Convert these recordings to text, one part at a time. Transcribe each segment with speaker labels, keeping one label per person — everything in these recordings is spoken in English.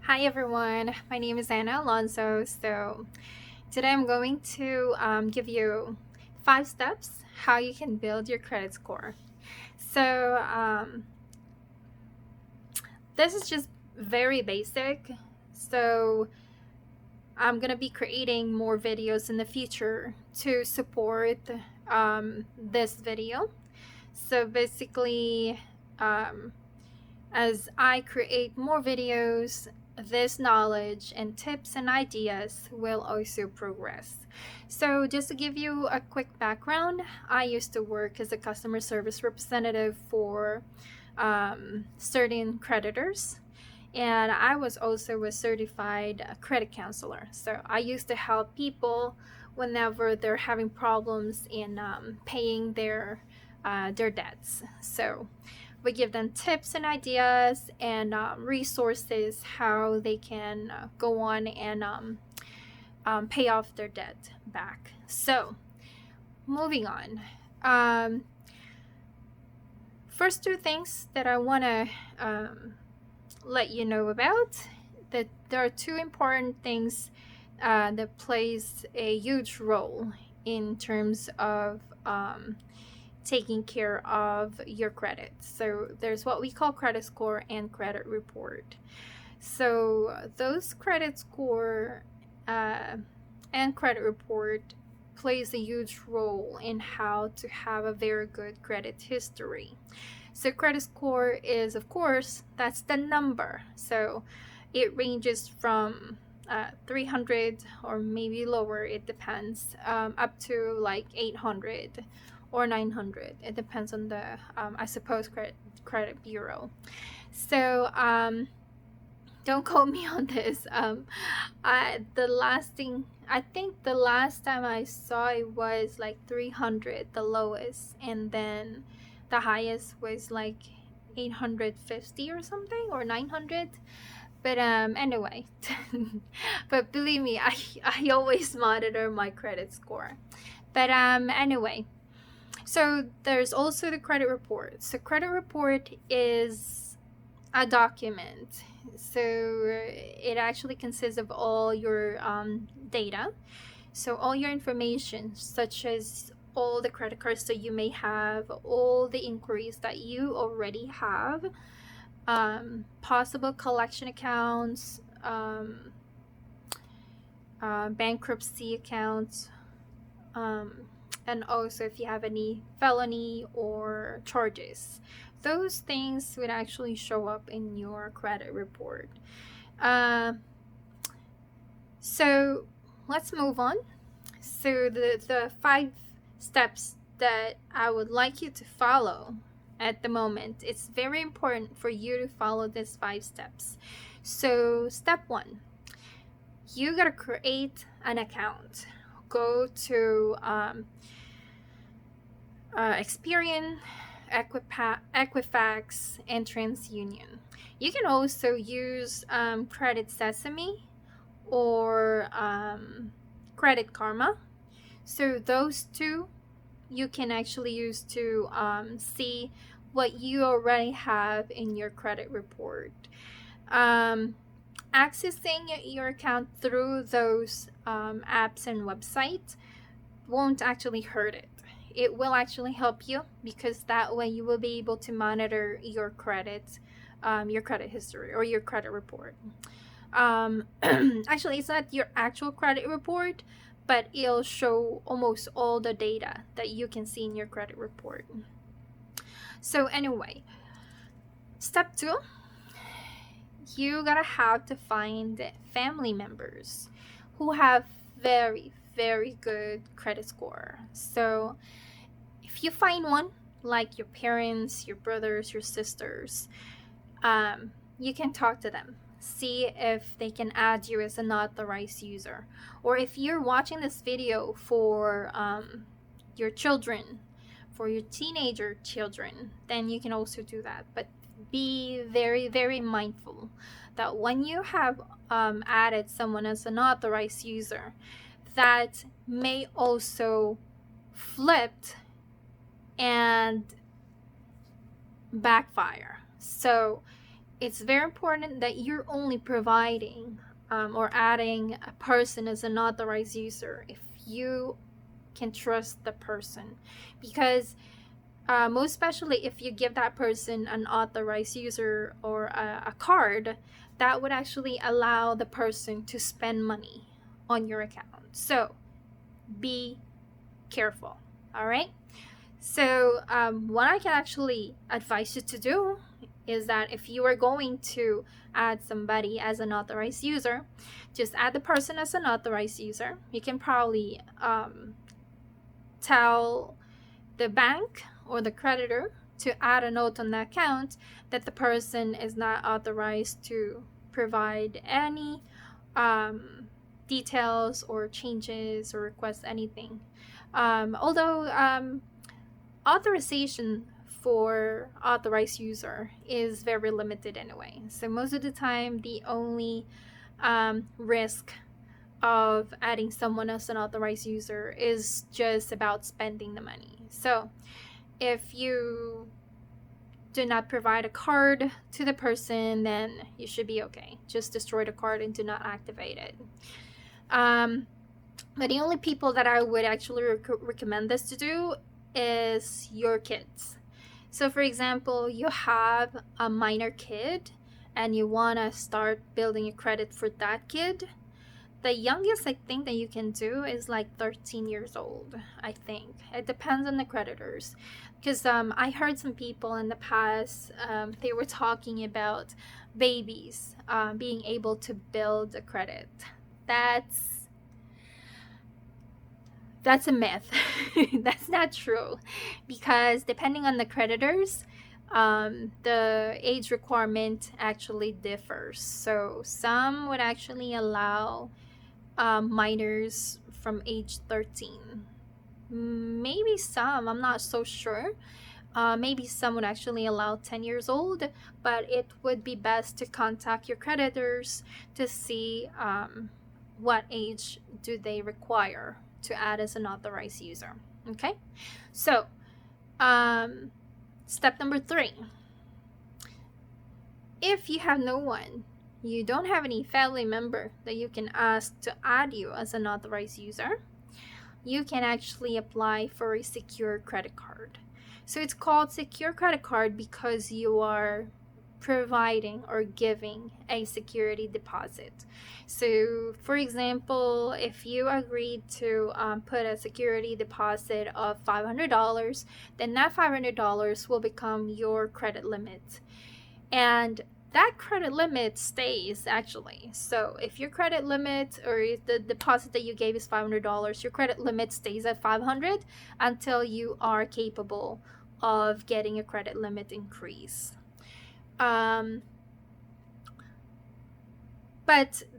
Speaker 1: Hi everyone, my name is Anna Alonso. So today I'm going to give you 5 steps how you can build your credit score. So this is just very basic. So I'm gonna be creating more videos in the future to support this video. So basically, um, as I create more videos, this knowledge and tips and ideas will also progress. So, just to give you a quick background, I used to work as a customer service representative for certain creditors, and I was also a certified credit counselor. So, I used to help people whenever they're having problems in paying their debts. So, we give them tips and ideas and resources how they can go on and pay off their debt back. So, moving on. Um, First, two things that I want to let you know about, that there are two important things that plays a huge role in terms of taking care of your credit. So there's what we call credit score and credit report. So those credit score uh, and credit report plays a huge role in how to have a very good credit history. So credit score is, of course, that's the number. So it ranges from 300 or maybe lower, it depends, up to like 800 or 900. It depends on the, I suppose, credit bureau. So don't quote me on this. The last thing, I think the last time I saw it was like 300, the lowest, and then the highest was like 850 or something, or 900. But anyway, but believe me, I always monitor my credit score. But anyway, so there's also the credit report. So credit report is a document. So it actually consists of all your data. So all your information, such as all the credit cards that you may have, all the inquiries that you already have, possible collection accounts, bankruptcy accounts, um, and also if you have any felony or charges. Those things would actually show up in your credit report. Uh, so let's move on. So the 5 steps that I would like you to follow at the moment, it's very important for you to follow these 5 steps. So step 1, you gotta create an account. Go to Experian, Equifax, and TransUnion. You can also use Credit Sesame or Credit Karma. So those two you can actually use to see what you already have in your credit report. Accessing your account through those apps and websites won't actually hurt it. It will actually help you, because that way you will be able to monitor your credit history or your credit report. Actually, it's not your actual credit report, but it'll show almost all the data that you can see in your credit report. So anyway, step 2, you gotta have to find family members who have very, very good credit score. So if you find one, like your parents, your brothers, your sisters, you can talk to them, see if they can add you as an authorized user. Or if you're watching this video for your children, for your teenager children, then you can also do that. But be very, very mindful that when you have added someone as an authorized user, that may also flipped and backfire. So it's very important that you're only providing or adding a person as an authorized user if you can trust the person, because most especially if you give that person an authorized user or a card, that would actually allow the person to spend money on your account. So be careful. All right. So what I can actually advise you to do is that if you are going to add somebody as an authorized user, just add the person as an authorized user. You can probably tell the bank or the creditor to add a note on the account that the person is not authorized to provide any details or changes or request anything. Although authorization for authorized user is very limited anyway. So most of the time, the only risk of adding someone as an authorized user is just about spending the money. So if you do not provide a card to the person, then you should be okay. Just destroy the card and do not activate it. But the only people that I would actually recommend this to do is your kids. So for example, you have a minor kid and you want to start building a credit for that kid. The youngest I think that you can do is like 13 years old. I think it depends on the creditors, because I heard some people in the past, they were talking about babies being able to build a credit. That's a myth. That's not true, because depending on the creditors, the age requirement actually differs. So some would actually allow minors from age 13. Maybe some, I'm not so sure. Maybe some would actually allow 10 years old, but it would be best to contact your creditors to see what age do they require to add as an authorized user. Okay, so step number 3. If you have no one, you don't have any family member that you can ask to add you as an authorized user, you can actually apply for a secure credit card. So it's called secure credit card because you are providing or giving a security deposit. So for example, if you agreed to put a security deposit of $500, then that $500 will become your credit limit. And that credit limit stays actually. So if your credit limit or if the deposit that you gave is $500, your credit limit stays at $500 until you are capable of getting a credit limit increase. But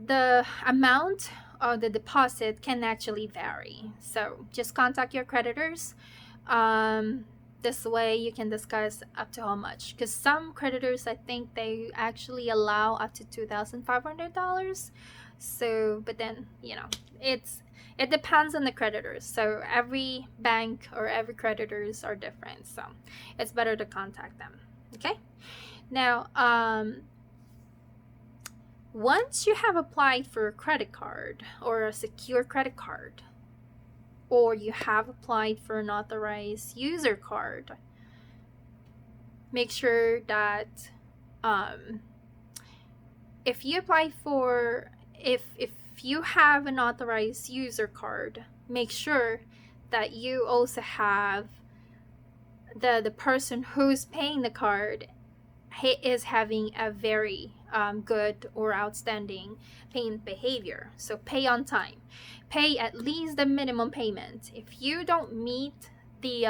Speaker 1: the amount of the deposit can actually vary. So just contact your creditors. This way you can discuss up to how much, because some creditors, I think they actually allow up to $2,500. So but then it depends on the creditors. So every bank or every creditors are different, so it's better to contact them. Okay, now once you have applied for a credit card or a secure credit card, or you have applied for an authorized user card, make sure that if you have an authorized user card, make sure that you also have the person who's paying the card is having a very good or outstanding payment behavior. So pay on time, pay at least the minimum payment. If you don't meet the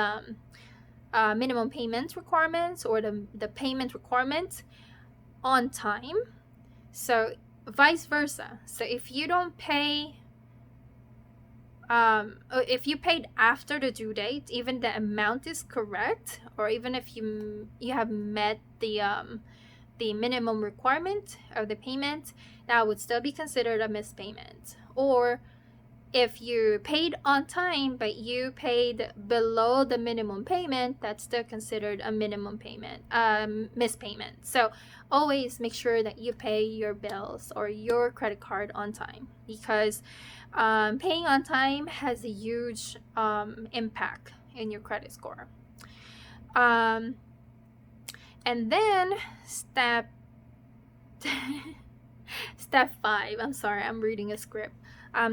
Speaker 1: minimum payment requirements or the payment requirements on time, so vice versa. So if you don't pay, if you paid after the due date, even the amount is correct, or even if you have met the minimum requirement of the payment, that would still be considered a missed payment. Or If you paid on time but you paid below the minimum payment, that's still considered a minimum payment, missed payment. So always make sure that you pay your bills or your credit card on time, because paying on time has a huge impact in your credit score. And then step 5, I'm sorry, I'm reading a script.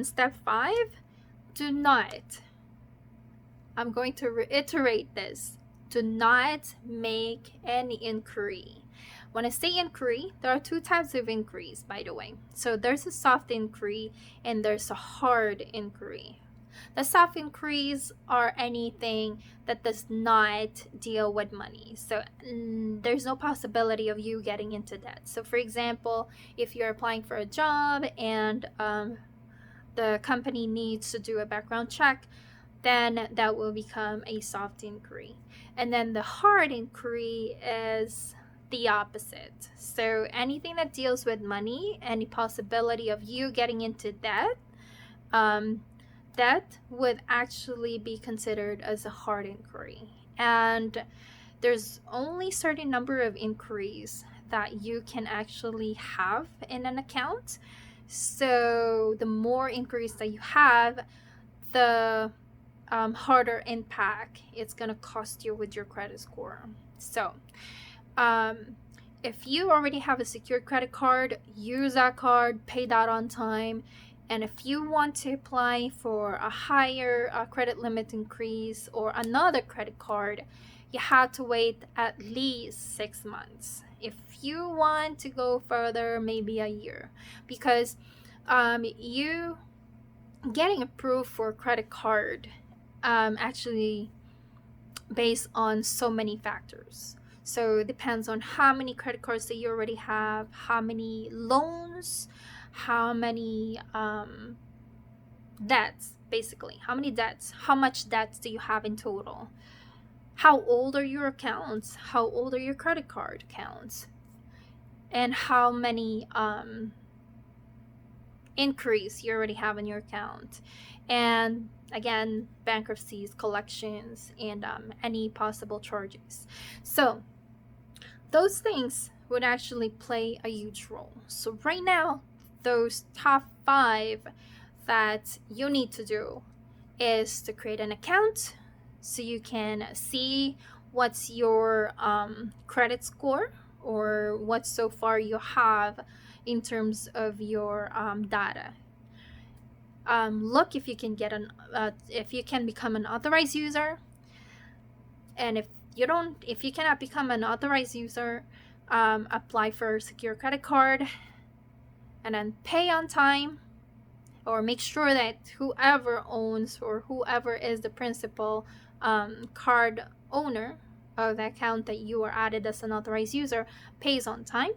Speaker 1: Step 5, do not, I'm going to reiterate this, do not make any inquiry. When I say inquiry, there are 2 types of inquiries, by the way. So there's a soft inquiry and there's a hard inquiry. The soft inquiries are anything that does not deal with money. So there's no possibility of you getting into debt. So for example, if you're applying for a job and the company needs to do a background check, then that will become a soft inquiry. And then the hard inquiry is the opposite. So anything that deals with money, any possibility of you getting into debt, that would actually be considered as a hard inquiry. And there's only certain number of inquiries that you can actually have in an account. So the more inquiries that you have, the harder impact it's going to cost you with your credit score. So if you already have a secured credit card, use that card, pay that on time. And if you want to apply for a higher credit limit increase or another credit card, you have to wait at least 6 months. If you want to go further, maybe a year, because you getting approved for a credit card actually based on so many factors. So it depends on how many credit cards that you already have, how many loans, how many debts, basically. How many debts, how much debts do you have in total? How old are your accounts? How old are your credit card accounts? And how many inquiries you already have in your account. And again, bankruptcies, collections, and any possible charges. So those things would actually play a huge role. So right now, those top 5 that you need to do is to create an account so you can see what's your credit score or what so far you have in terms of your data. Look if you can get if you can become an authorized user, and if you cannot become an authorized user, apply for a secure credit card, and then pay on time, or make sure that whoever owns or whoever is the principal card owner of the account that you are added as an authorized user pays on time,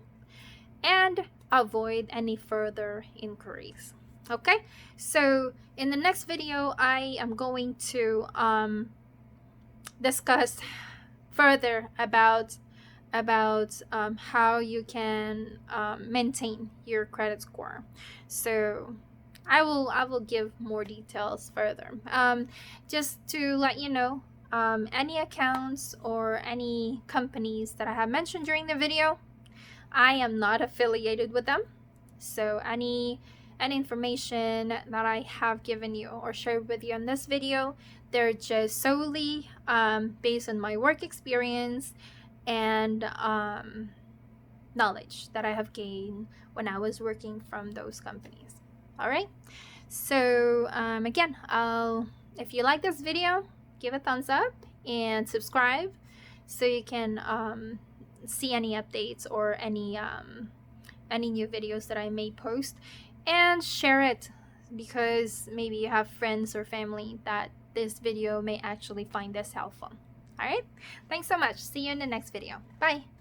Speaker 1: and avoid any further inquiries. Okay, so in the next video I am going to discuss further about how you can maintain your credit score. So I will give more details further. Just to let you know, any accounts or any companies that I have mentioned during the video, I am not affiliated with them. So any information that I have given you or shared with you in this video, they're just solely based on my work experience and knowledge that I have gained when I was working from those companies. All right. So again, if you like this video, give a thumbs up and subscribe so you can see any updates or any new videos that I may post, and share it because maybe you have friends or family that this video may actually find this helpful. All right, thanks so much. See you in the next video. Bye.